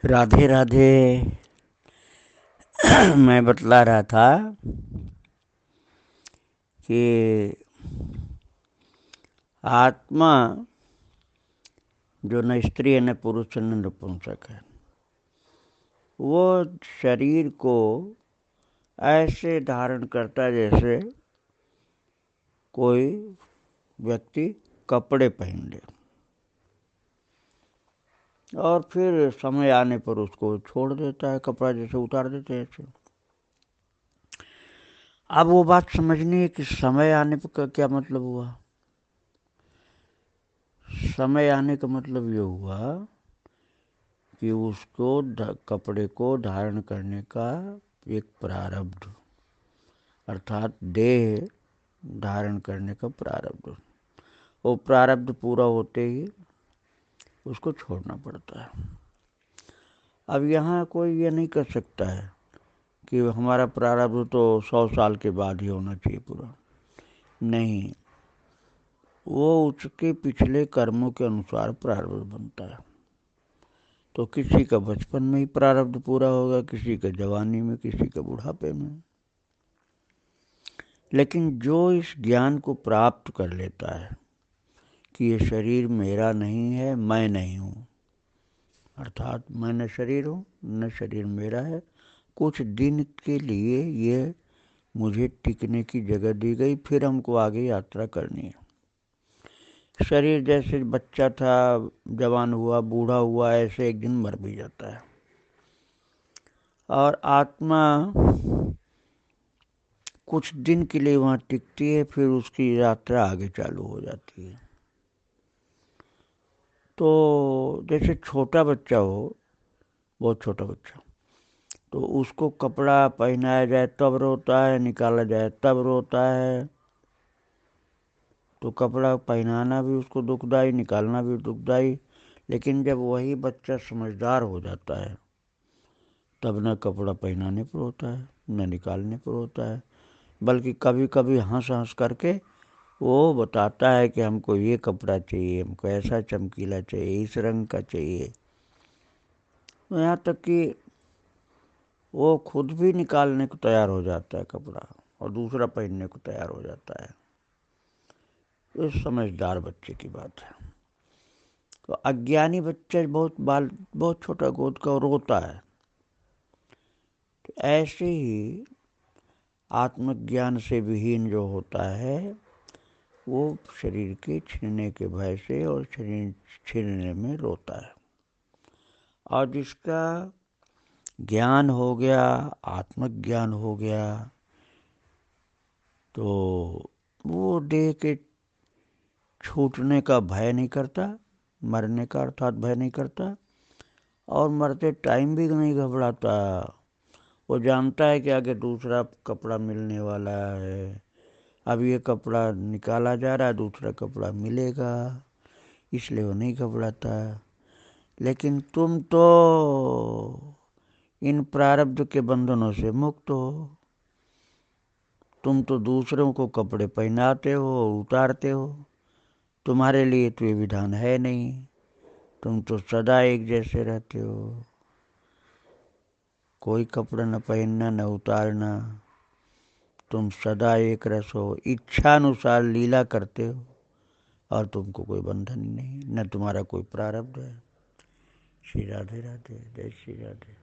राधे राधे। मैं बतला रहा था कि आत्मा जो न स्त्री है न पुरुष है न नपुंसक है, वो शरीर को ऐसे धारण करता है जैसे कोई व्यक्ति कपड़े पहन ले और फिर समय आने पर उसको छोड़ देता है, कपड़ा जैसे उतार देते हैं ऐसे। अब वो बात समझनी है कि समय आने का क्या मतलब हुआ। समय आने का मतलब ये हुआ कि उसको कपड़े को धारण करने का एक प्रारब्ध, अर्थात देह धारण करने का प्रारब्ध, वो प्रारब्ध पूरा होते ही उसको छोड़ना पड़ता है। अब यहाँ कोई ये नहीं कर सकता है कि हमारा प्रारब्ध तो 100 साल के बाद ही होना चाहिए पूरा, नहीं, वो उसके पिछले कर्मों के अनुसार प्रारब्ध बनता है। तो किसी का बचपन में ही प्रारब्ध पूरा होगा, किसी का जवानी में, किसी का बुढ़ापे में। लेकिन जो इस ज्ञान को प्राप्त कर लेता है कि ये शरीर मेरा नहीं है, मैं नहीं हूँ, अर्थात मैं न शरीर हूँ न शरीर मेरा है, कुछ दिन के लिए ये मुझे टिकने की जगह दी गई, फिर हमको आगे यात्रा करनी है। शरीर जैसे बच्चा था, जवान हुआ, बूढ़ा हुआ, ऐसे एक दिन मर भी जाता है। और आत्मा कुछ दिन के लिए वहाँ टिकती है, फिर उसकी यात्रा आगे चालू हो जाती है। तो जैसे छोटा बच्चा हो, बहुत छोटा बच्चा, तो उसको कपड़ा पहनाया जाए तब रोता है, निकाला जाए तब रोता है। तो कपड़ा पहनाना भी उसको दुखदाई, निकालना भी दुखदाई। लेकिन जब वही बच्चा समझदार हो जाता है तब न कपड़ा पहनाने पर होता है न निकालने पर होता है, बल्कि कभी कभी हंस हंस करके वो बताता है कि हमको ये कपड़ा चाहिए, हमको ऐसा चमकीला चाहिए, इस रंग का चाहिए। यहाँ तक कि वो खुद भी निकालने को तैयार हो जाता है कपड़ा और दूसरा पहनने को तैयार हो जाता है। ये समझदार बच्चे की बात है। तो अज्ञानी बच्चा बहुत छोटा गोद का रोता है। तो ऐसे ही आत्मज्ञान से विहीन जो होता है वो शरीर के छीनने के भय से और शरीर छीनने में रोता है। और जिसका ज्ञान हो गया, आत्मज्ञान हो गया, तो वो देह के छूटने का भय नहीं करता, मरने का अर्थात भय नहीं करता, और मरते टाइम भी नहीं घबराता। वो जानता है कि आगे दूसरा कपड़ा मिलने वाला है, अब ये कपड़ा निकाला जा रहा है, दूसरा कपड़ा मिलेगा, इसलिए वो नहीं घबराता। लेकिन तुम तो इन प्रारब्ध के बंधनों से मुक्त हो। तुम तो दूसरों को कपड़े पहनाते हो, उतारते हो, तुम्हारे लिए तो ये विधान है नहीं। तुम तो सदा एक जैसे रहते हो, कोई कपड़ा न पहनना न उतारना, तुम सदा एक रस हो, इच्छानुसार लीला करते हो और तुमको कोई बंधन नहीं, न तुम्हारा कोई प्रारब्ध है। श्री राधे राधे, जय श्री राधे।